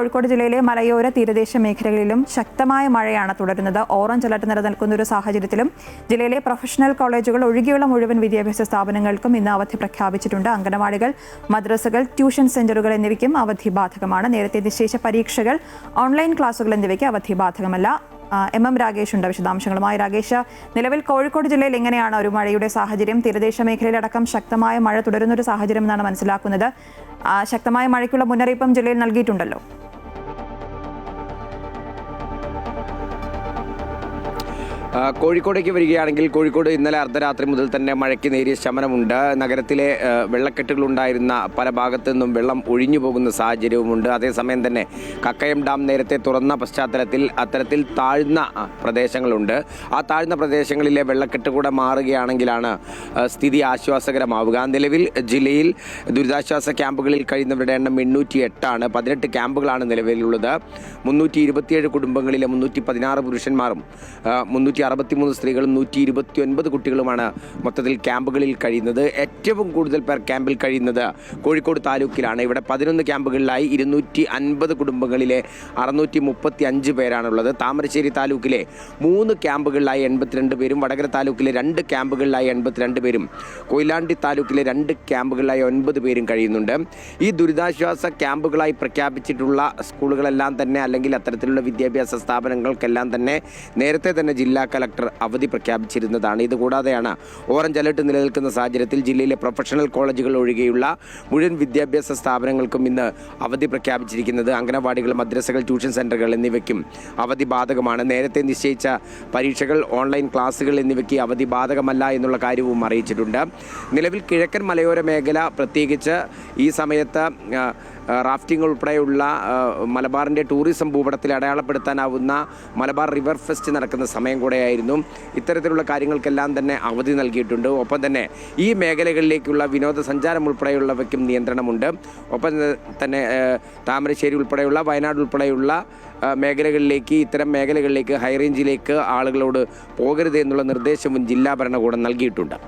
കോഴിക്കോട് ജില്ലയിലെ മലയോര തീരദേശ മേഖലകളിലും ശക്തമായ മഴയാണ് തുടരുന്നത്. ഓറഞ്ച് അലർട്ട് നിലനിൽക്കുന്ന ഒരു സാഹചര്യത്തിലും ജില്ലയിലെ പ്രൊഫഷണൽ കോളേജുകൾ ഒഴികെയുള്ള മുഴുവൻ വിദ്യാഭ്യാസ സ്ഥാപനങ്ങൾക്കും ഇന്ന് അവധി പ്രഖ്യാപിച്ചിട്ടുണ്ട്. അംഗനവാടികൾ, മദ്രസകൾ, ട്യൂഷൻ സെന്ററുകൾ എന്നിവയ്ക്കും അവധി ബാധകമാണ്. നേരത്തെ നിശ്ചയിച്ച പരീക്ഷകൾ, ഓൺലൈൻ ക്ലാസുകൾ എന്നിവയ്ക്ക് അവധി ബാധകമല്ല. എം രാഗേഷ് ഉണ്ട് വിശദാംശങ്ങളുമായി. രാഗേഷ്, നിലവിൽ കോഴിക്കോട് ജില്ലയിൽ എങ്ങനെയാണ് ഒരു മഴയുടെ സാഹചര്യം? തീരദേശ മേഖലയിലടക്കം ശക്തമായ മഴ തുടരുന്നൊരു സാഹചര്യം എന്നാണ് മനസ്സിലാക്കുന്നത്. ശക്തമായ മഴയ്ക്കുള്ള മുന്നറിയിപ്പും ജില്ലയിൽ നൽകിയിട്ടുണ്ടല്ലോ. കോഴിക്കോടേക്ക് വരികയാണെങ്കിൽ കോഴിക്കോട് ഇന്നലെ അർദ്ധരാത്രി മുതൽ തന്നെ മഴയ്ക്ക് നേരിയ ശമനമുണ്ട്. നഗരത്തിലെ വെള്ളക്കെട്ടുകളുണ്ടായിരുന്ന പല ഭാഗത്തു നിന്നും വെള്ളം ഒഴിഞ്ഞു പോകുന്ന സാഹചര്യവുമുണ്ട്. അതേസമയം തന്നെ കക്കയം ഡാം നേരത്തെ തുറന്ന പശ്ചാത്തലത്തിൽ അത്തരത്തിൽ താഴ്ന്ന പ്രദേശങ്ങളുണ്ട്. ആ താഴ്ന്ന പ്രദേശങ്ങളിലെ വെള്ളക്കെട്ട് കൂടെ മാറുകയാണെങ്കിലാണ് സ്ഥിതി ആശ്വാസകരമാവുക. നിലവിൽ ജില്ലയിൽ ദുരിതാശ്വാസ ക്യാമ്പുകളിൽ കഴിയുന്നവരുടെ എണ്ണം 808 18 ക്യാമ്പുകളാണ് നിലവിലുള്ളത്. 327 കുടുംബങ്ങളിലെ 316 പുരുഷന്മാരും 363 സ്ത്രീകളും 129 കുട്ടികളുമാണ് മൊത്തത്തിൽ ക്യാമ്പുകളിൽ കഴിയുന്നത്. ഏറ്റവും കൂടുതൽ പേർ ക്യാമ്പിൽ കഴിയുന്നത് കോഴിക്കോട് താലൂക്കിലാണ്. ഇവിടെ 11 ക്യാമ്പുകളിലായി 250 കുടുംബങ്ങളിലെ 635 പേരാണുള്ളത്. താമരശ്ശേരി താലൂക്കിലെ 3 ക്യാമ്പുകളിലായി 82 പേരും, വടകര താലൂക്കിലെ 2 ക്യാമ്പുകളിലായി 82 പേരും, കൊയിലാണ്ടി താലൂക്കിലെ 2 ക്യാമ്പുകളിലായി 9 പേരും കഴിയുന്നുണ്ട്. ഈ ദുരിതാശ്വാസ ക്യാമ്പുകളായി പ്രഖ്യാപിച്ചിട്ടുള്ള സ്കൂളുകളെല്ലാം തന്നെ, അല്ലെങ്കിൽ അത്തരത്തിലുള്ള വിദ്യാഭ്യാസ സ്ഥാപനങ്ങൾക്കെല്ലാം തന്നെ നേരത്തെ തന്നെ ജില്ലാ കലക്ടർ അവധി പ്രഖ്യാപിച്ചിരുന്നതാണ്. ഇതുകൂടാതെയാണ് ഓറഞ്ച് അലർട്ട് നിലനിൽക്കുന്ന സാഹചര്യത്തിൽ ജില്ലയിലെ പ്രൊഫഷണൽ കോളേജുകൾ ഒഴികെയുള്ള മുഴുവൻ വിദ്യാഭ്യാസ സ്ഥാപനങ്ങൾക്കും ഇന്ന് അവധി പ്രഖ്യാപിച്ചിരിക്കുന്നത്. അംഗനവാടികൾ, മദ്രസകൾ, ട്യൂഷൻ സെന്ററുകൾ എന്നിവയ്ക്കും അവധി ബാധകമാണ്. നേരത്തെ നിശ്ചയിച്ച പരീക്ഷകൾ, ഓൺലൈൻ ക്ലാസുകൾ എന്നിവയ്ക്ക് അവധി ബാധകമല്ല എന്നുള്ള കാര്യവും അറിയിച്ചിട്ടുണ്ട്. നിലവിൽ കിഴക്കൻ മലയോര മേഖല, പ്രത്യേകിച്ച് ഈ സമയത്ത് റാഫ്റ്റിംഗ് ഉൾപ്പെടെയുള്ള മലബാറിൻ്റെ ടൂറിസം ഭൂപടത്തിൽ അടയാളപ്പെടുത്താനാവുന്ന മലബാർ റിവർ ഫെസ്റ്റ് നടക്കുന്ന സമയം കൂടെയായിരുന്നു. ഇത്തരത്തിലുള്ള കാര്യങ്ങൾക്കെല്ലാം തന്നെ അവധി നൽകിയിട്ടുണ്ട്. ഒപ്പം തന്നെ ഈ മേഖലകളിലേക്കുള്ള വിനോദസഞ്ചാരം ഉൾപ്പെടെയുള്ളവയ്ക്കും നിയന്ത്രണമുണ്ട്. ഒപ്പം തന്നെ താമരശ്ശേരി ഉൾപ്പെടെയുള്ള, വയനാട് ഉൾപ്പെടെയുള്ള മേഖലകളിലേക്ക്, ഇത്തരം മേഖലകളിലേക്ക്, ഹൈറേഞ്ചിലേക്ക് ആളുകളോട് പോകരുത് എന്നുള്ള നിർദ്ദേശവും ജില്ലാ ഭരണകൂടം നൽകിയിട്ടുണ്ട്.